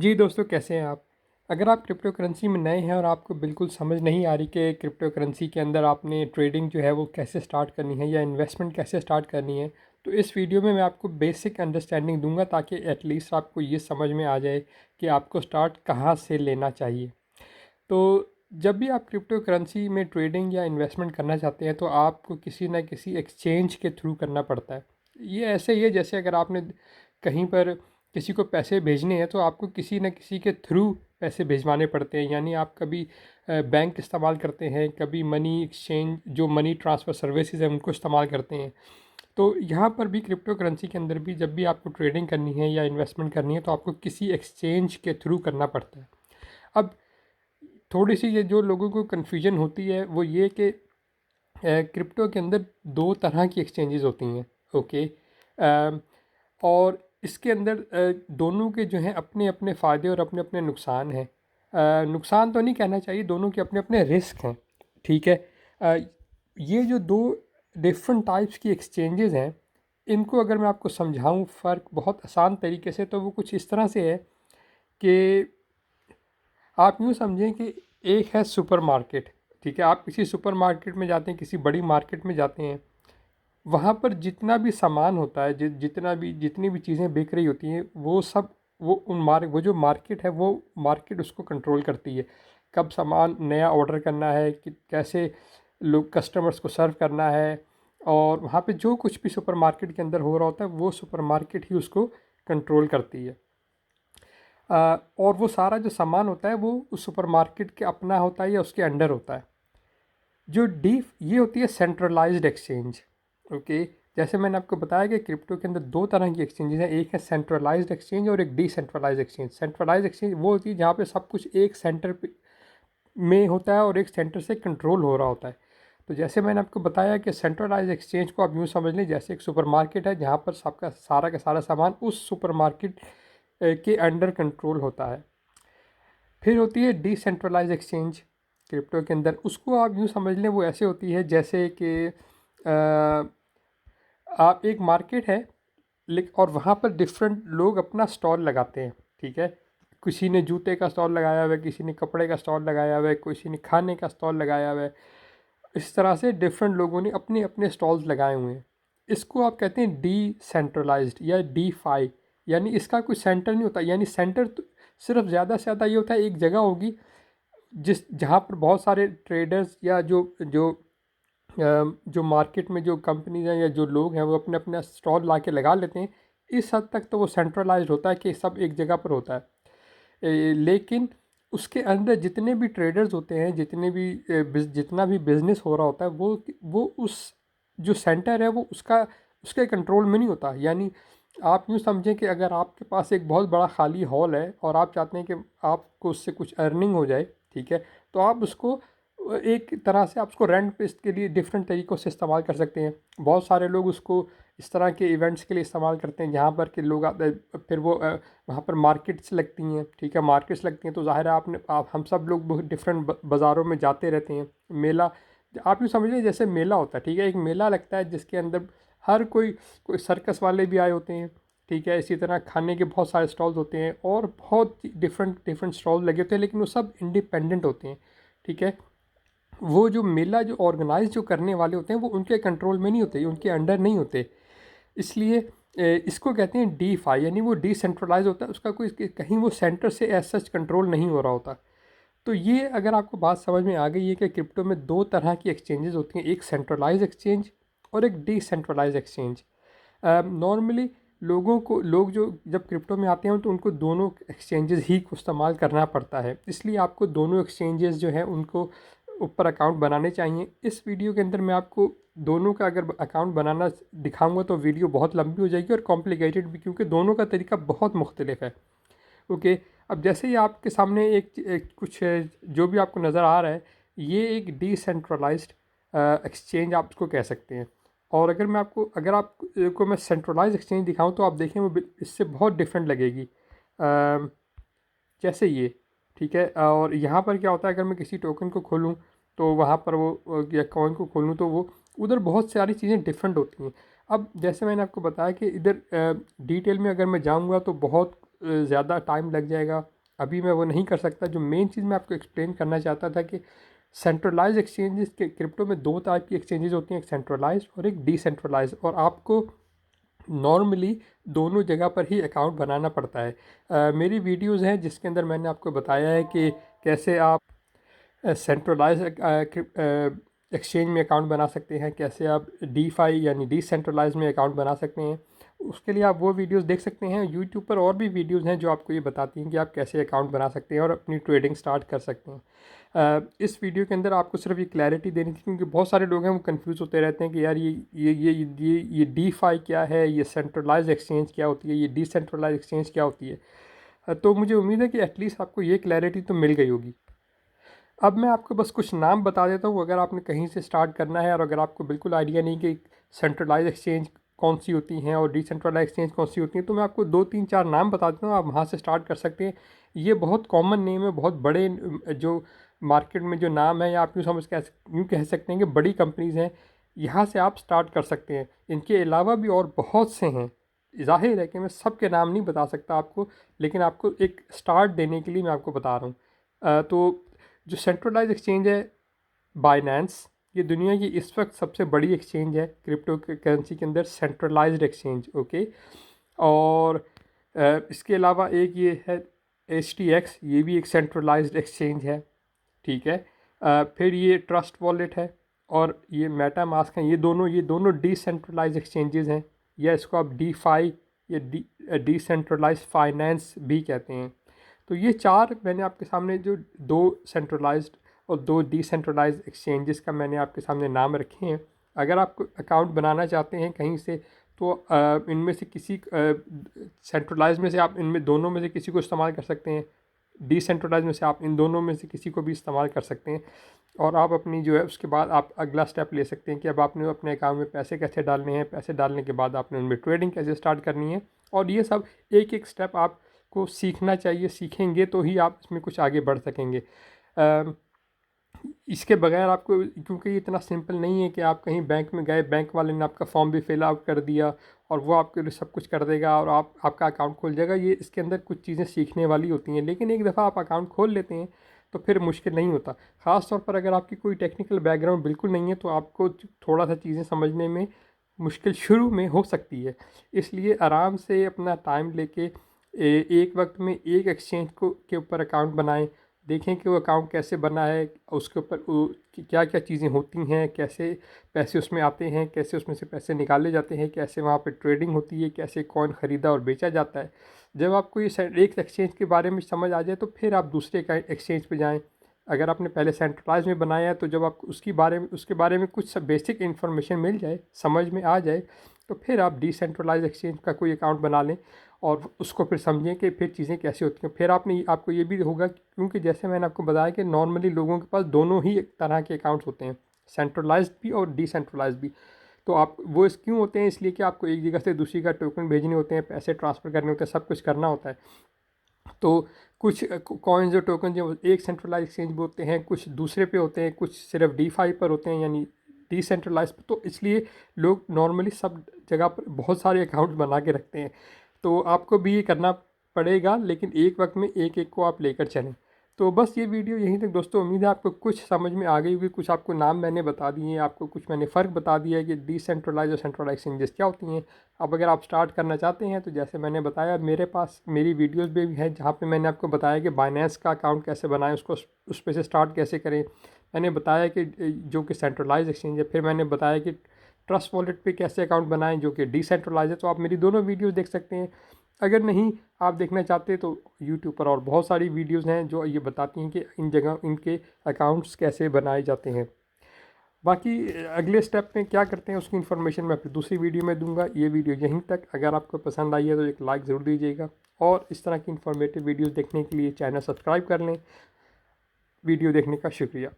जी दोस्तों, कैसे हैं आप? अगर आप क्रिप्टो करेंसी में नए हैं और आपको बिल्कुल समझ नहीं आ रही कि क्रिप्टो करेंसी के अंदर आपने ट्रेडिंग जो है वो कैसे स्टार्ट करनी है या इन्वेस्टमेंट कैसे स्टार्ट करनी है, तो इस वीडियो में मैं आपको बेसिक अंडरस्टैंडिंग दूंगा ताकि एटलीस्ट आपको ये समझ में आ जाए कि आपको स्टार्ट कहाँ से लेना चाहिए। तो जब भी आप क्रिप्टो करेंसी में ट्रेडिंग या इन्वेस्टमेंट करना चाहते हैं तो आपको किसी ना किसी एक्सचेंज के थ्रू करना पड़ता है। ये ऐसे ही है जैसे अगर आपने कहीं पर किसी को पैसे भेजने हैं तो आपको किसी न किसी के थ्रू पैसे भिजवाने पड़ते हैं। यानी आप कभी बैंक इस्तेमाल करते हैं, कभी मनी एक्सचेंज जो मनी ट्रांसफ़र सर्विसेज हैं उनको इस्तेमाल करते हैं। तो यहाँ पर भी क्रिप्टो करेंसी के अंदर भी जब भी आपको ट्रेडिंग करनी है या इन्वेस्टमेंट करनी है तो आपको किसी एक्सचेंज के थ्रू करना पड़ता है। अब थोड़ी सी ये जो लोगों को कन्फ्यूजन होती है वो ये कि क्रिप्टो के अंदर दो तरह की एक्सचेंजेस होती हैं। ओके। और इसके अंदर दोनों के जो हैं अपने अपने फ़ायदे और अपने अपने नुकसान हैं। नुकसान तो नहीं कहना चाहिए, दोनों के अपने अपने रिस्क हैं। ठीक है। अ, ये जो दो डिफरेंट टाइप्स की एक्सचेंजेस हैं, इनको अगर मैं आपको समझाऊं फ़र्क बहुत आसान तरीके से, तो वो कुछ इस तरह से है कि आप यूँ समझें कि एक है सुपरमार्केट। ठीक है, आप किसी सुपरमार्केट में जाते हैं, किसी बड़ी मार्केट में जाते हैं, वहाँ पर जितना भी सामान होता है, जितनी भी चीज़ें बिक रही होती हैं, वो सब वो जो मार्केट है वो मार्केट उसको कंट्रोल करती है। कब सामान नया ऑर्डर करना है, कि कैसे लोग कस्टमर्स को सर्व करना है, और वहाँ पे जो कुछ भी सुपरमार्केट के अंदर हो रहा होता है वो सुपरमार्केट ही उसको कंट्रोल करती है। और वो सारा जो सामान होता है वो उस सुपरमार्केट के अपना होता है या उसके अंडर होता है। जो डी ये होती है सेंट्रलाइज्ड एक्सचेंज। ओके। जैसे मैंने आपको बताया कि क्रिप्टो के अंदर दो तरह की एक्सचेंजेस हैं, एक है सेंट्रलाइज्ड एक्सचेंज और एक डिसेंट्रलाइज्ड एक्सचेंज। सेंट्रलाइज्ड एक्सचेंज वो होती है जहाँ पे सब कुछ एक सेंटर में होता है और एक सेंटर से कंट्रोल हो रहा होता है। तो जैसे मैंने आपको बताया कि सेंट्रलाइज्ड एक्सचेंज को आप यूँ समझ लें जैसे एक सुपरमार्केट है जहाँ पर सबका सारा का सारा सामान उस सुपरमार्केट के अंडर कंट्रोल होता है। फिर होती है डिसेंट्रलाइज एक्सचेंज क्रिप्टो के अंदर, उसको आप यूँ समझ लें वो ऐसे होती है जैसे कि आप एक मार्केट है और वहाँ पर डिफरेंट लोग अपना स्टॉल लगाते हैं। ठीक है, किसी ने जूते का स्टॉल लगाया हुआ है, किसी ने कपड़े का स्टॉल लगाया हुआ है, किसी ने खाने का स्टॉल लगाया हुआ है। इस तरह से डिफरेंट लोगों ने अपने अपने स्टॉल्स लगाए हुए हैं। इसको आप कहते हैं डिसेंट्रलाइज्ड या डी फाई। यानी इसका कोई सेंटर नहीं होता। यानी सेंटर तो सिर्फ ज़्यादा से ज़्यादा ये होता है, एक जगह होगी जहाँ पर बहुत सारे ट्रेडर्स या जो जो जो मार्केट में जो कंपनीज हैं या जो लोग हैं वो अपने अपना स्टॉल ला के लगा लेते हैं। इस हद तक तो वो सेंट्रलाइज्ड होता है कि सब एक जगह पर होता है। लेकिन उसके अंदर जितने भी ट्रेडर्स होते हैं, जितना भी बिजनेस हो रहा होता है, वो उस जो सेंटर है वो उसके कंट्रोल में नहीं होता। यानी आप यूँ समझें कि अगर आपके पास एक बहुत बड़ा खाली हॉल है और आप चाहते हैं कि आपको उससे कुछ अर्निंग हो जाए, ठीक है, तो आप उसको एक तरह से आप उसको रेंट पे इसके लिए डिफरेंट तरीक़ों से इस्तेमाल कर सकते हैं। बहुत सारे लोग उसको इस तरह के इवेंट्स के लिए इस्तेमाल करते हैं जहाँ पर के लोग आते, फिर वो वहाँ पर मार्केट्स लगती हैं। ठीक है, मार्केट्स लगती हैं तो ज़ाहिर है आप हम सब लोग बहुत डिफरेंट बाज़ारों में जाते रहते हैं। मेला, आप यूँ समझ लीजिए जैसे मेला होता है। ठीक है, एक मेला लगता है जिसके अंदर हर कोई सर्कस वाले भी आए होते हैं। ठीक है, इसी तरह खाने के बहुत सारे स्टॉल्स होते हैं और बहुत डिफरेंट डिफरेंट स्टॉल लगे होते हैं, लेकिन वो सब इंडिपेंडेंट होते हैं। ठीक है, वो जो मेला जो ऑर्गेनाइज जो करने वाले होते हैं वो उनके कंट्रोल में नहीं होते, उनके अंडर नहीं होते। इसलिए इसको कहते हैं डी फाई। यानी वो डिसेंट्रलाइज होता है, उसका कोई कहीं वो सेंटर से एज सच कंट्रोल नहीं हो रहा होता। तो ये अगर आपको बात समझ में आ गई है कि क्रिप्टो में दो तरह की एक्सचेंजेस होती हैं, एक सेंट्रलाइज एक्सचेंज और एक डिसेंट्रलाइज एक्सचेंज। नॉर्मली लोग जो जब क्रिप्टो में आते हैं तो उनको दोनों एक्सचेंजेस ही को इस्तेमाल करना पड़ता है। इसलिए आपको दोनों एक्सचेंजेस जो हैं उनको ऊपर अकाउंट बनाने चाहिए। इस वीडियो के अंदर मैं आपको दोनों का अगर अकाउंट बनाना दिखाऊंगा तो वीडियो बहुत लंबी हो जाएगी और कॉम्प्लिकेटेड भी, क्योंकि दोनों का तरीका बहुत मुख्तलिफ है। ओके। अब जैसे ही आपके सामने एक कुछ जो भी आपको नज़र आ रहा है, ये एक डिसेंट्रलाइज्ड एक्सचेंज आप इसको कह सकते हैं। और अगर आप को मैं सेंट्रलाइज एक्सचेंज दिखाऊं तो आप देखें वो इससे बहुत डिफरेंट लगेगी। जैसे ये, ठीक है, और यहाँ पर क्या होता है, अगर मैं किसी टोकन को खोलूँ तो वहाँ पर वो या कॉइन को खोलूँ तो वो उधर बहुत सारी चीज़ें डिफरेंट होती हैं। अब जैसे मैंने आपको बताया कि इधर डिटेल में अगर मैं जाऊँगा तो बहुत ज़्यादा टाइम लग जाएगा, अभी मैं वो नहीं कर सकता। जो मेन चीज़ मैं आपको एक्सप्लेन करना चाहता था कि सेंट्रलाइज एक्सचेंजेस के क्रिप्टो में दो टाइप की एक्सचेंजेस होती हैं, एक सेंट्रलाइज और एक डिसेंट्रलाइज, और आपको नॉर्मली दोनों जगह पर ही अकाउंट बनाना पड़ता है। मेरी वीडियोज़ हैं जिसके अंदर मैंने आपको बताया है कि कैसे आप सेंट्रलाइज एक्सचेंज में अकाउंट बना सकते हैं, कैसे आप डीफाई यानी डिसेंट्रलाइज में अकाउंट बना सकते हैं। उसके लिए आप वो वीडियोस देख सकते हैं। यूट्यूब पर और भी वीडियोस हैं जो आपको ये बताती हैं कि आप कैसे अकाउंट बना सकते हैं और अपनी ट्रेडिंग स्टार्ट कर सकते हैं। इस वीडियो के अंदर आपको सिर्फ ये क्लैरिटी देनी थी, क्योंकि बहुत सारे लोग हैं वो कंफ्यूज होते रहते हैं कि यार ये डीफाई क्या है, ये सेंट्रलाइज एक्सचेंज क्या होती है, ये डिसेंट्रलाइज एक्सचेंज क्या होती है। तो मुझे उम्मीद है कि एटलीस्ट आपको ये क्लैरिटी तो मिल गई होगी। अब मैं आपको बस कुछ नाम बता देता हूँ, अगर आपने कहीं से स्टार्ट करना है और अगर आपको बिल्कुल आइडिया नहीं कि सेंट्रलाइज एक्सचेंज कौन सी होती हैं और डिसेंट्रलाइज एक्सचेंज कौन सी होती हैं, तो मैं आपको 2 3 4 नाम बता देता हूँ, आप वहाँ से स्टार्ट कर सकते हैं। ये बहुत कॉमन नेम है, बहुत बड़े जो मार्केट में जो नाम है, या आप यूँ कह सकते हैं कि बड़ी कंपनीज़ हैं, यहाँ से आप स्टार्ट कर सकते हैं। इनके अलावा भी और बहुत से हैं, जाहिर है कि मैं सबके नाम नहीं बता सकता आपको, लेकिन आपको एक स्टार्ट देने के लिए मैं आपको बता रहा हूँ। तो जो सेंट्रलाइज एक्सचेंज है बाइनेंस, ये दुनिया की इस वक्त सबसे बड़ी एक्सचेंज है क्रिप्टो करेंसी के अंदर, सेंट्रलाइज्ड एक्सचेंज। ओके, और इसके अलावा एक ये है HTX, ये भी एक सेंट्रलाइज्ड एक्सचेंज है, ठीक है। फिर ये ट्रस्ट वॉलेट है और ये मेटा मास्क हैं, ये दोनों डिसेंट्रलाइज एक्सचेंजेस हैं, या इसको आप डीफाई या डिसेंट्रलाइज फाइनेंस भी कहते हैं। तो ये चार मैंने आपके सामने जो दो सेंट्रलाइज्ड और दो डिसेंट्रलाइज्ड एक्सचेंजेस का मैंने आपके सामने नाम रखे हैं। अगर आप अकाउंट बनाना चाहते हैं कहीं से, तो इनमें से किसी सेंट्रलाइज में से आप इनमें दोनों में से किसी को इस्तेमाल कर सकते हैं, डिसेंट्रलाइज में से आप इन दोनों में से किसी को भी इस्तेमाल कर सकते हैं। और आप अपनी जो है उसके बाद आप अगला स्टेप ले सकते हैं कि अब आपने अपने अकाउंट में पैसे कैसे डालने हैं, पैसे डालने के बाद आपने उनमें ट्रेडिंग कैसे स्टार्ट करनी है, और ये सब एक एक स्टेप आपको सीखना चाहिए। सीखेंगे तो ही आप इसमें कुछ आगे बढ़ सकेंगे। इसके बगैर आपको, क्योंकि ये इतना सिंपल नहीं है कि आप कहीं बैंक में गए, बैंक वाले ने आपका फॉर्म भी फिल आउट कर दिया और वो आपके लिए सब कुछ कर देगा और आपका अकाउंट खोल जाएगा। ये इसके अंदर कुछ चीज़ें सीखने वाली होती हैं, लेकिन एक दफ़ा आप अकाउंट खोल लेते हैं तो फिर मुश्किल नहीं होता। ख़ास तौर पर अगर आपकी कोई टेक्निकल बैकग्राउंड बिल्कुल नहीं है, तो आपको थोड़ा सा चीज़ें समझने में मुश्किल शुरू में हो सकती है। इसलिए आराम से अपना टाइम लेके एक वक्त में एक एक्सचेंज के ऊपर अकाउंट बनाएं, देखें कि वो अकाउंट कैसे बना है, उसके ऊपर क्या क्या चीज़ें होती हैं, कैसे पैसे उसमें आते हैं, कैसे उसमें से पैसे निकाले जाते हैं, कैसे वहाँ पे ट्रेडिंग होती है, कैसे कॉइन ख़रीदा और बेचा जाता है। जब आपको ये एक एक्सचेंज के बारे में समझ आ जाए तो फिर आप दूसरे एक्सचेंज पे जाएं। अगर आपने पहले सेंट्रलाइज में बनाया है, तो जब आपको उसके बारे में कुछ बेसिक इन्फॉर्मेशन मिल जाए, समझ में आ जाए, तो फिर आप डिसेंट्रलाइज एक्सचेंज का कोई अकाउंट बना लें और उसको फिर समझें कि फिर चीज़ें कैसे होती हैं। फिर आपको ये भी होगा, क्योंकि जैसे मैंने आपको बताया कि नॉर्मली लोगों के पास दोनों ही तरह के अकाउंट्स होते हैं, सेंट्रलाइज्ड भी और डिसेंट्रलाइज्ड भी। तो आप वो क्यों होते हैं, इसलिए कि आपको एक जगह से दूसरी का टोकन भेजने होते हैं, पैसे ट्रांसफ़र करने होते हैं, सब कुछ करना होता है। तो कुछ कॉइन्स और टोकन जो एक सेंट्रलाइज एक्सचेंज पे होते हैं, कुछ दूसरे पे होते हैं, कुछ सिर्फ डीफाई पर होते हैं यानी डिसेंट्रलाइज। तो इसलिए लोग नॉर्मली सब जगह पर बहुत सारे अकाउंट्स बना के रखते हैं। तो आपको भी ये करना पड़ेगा, लेकिन एक वक्त में एक एक को आप लेकर चलें। तो बस ये वीडियो यहीं तक दोस्तों। उम्मीद है आपको कुछ समझ में आ गई होगी, कुछ आपको नाम मैंने बता दिए हैं, आपको कुछ मैंने फ़र्क बता दिया है कि डिसेंट्रलाइज और सेंट्रलाइज एक्सचेंजेस क्या होती हैं। अब अगर आप स्टार्ट करना चाहते हैं तो जैसे मैंने बताया, मेरे पास मेरी वीडियोस भी हैं जहाँ पे मैंने आपको बताया कि बाइनेंस का अकाउंट कैसे बनाएं, उसको उस पे से स्टार्ट कैसे करें। मैंने बताया कि जो कि सेंट्रलाइज एक्सचेंज है, फिर मैंने बताया कि ट्रस्ट वॉलेट पे कैसे अकाउंट बनाएं जो कि डिसेंट्रलाइज है। तो आप मेरी दोनों वीडियोज़ देख सकते हैं। अगर नहीं आप देखना चाहते तो यूट्यूब पर और बहुत सारी वीडियोज़ हैं जो ये बताती हैं कि इन जगह इनके अकाउंट्स कैसे बनाए जाते हैं। बाकी अगले स्टेप में क्या करते हैं उसकी इन्फॉर्मेशन मैं फिर दूसरी वीडियो में दूंगा। ये वीडियो यहीं तक। अगर आपको पसंद आई है तो एक लाइक ज़रूर दीजिएगा, और इस तरह की इन्फॉर्मेटिव वीडियोज़ देखने के लिए चैनल सब्सक्राइब कर लें। वीडियो देखने का शुक्रिया।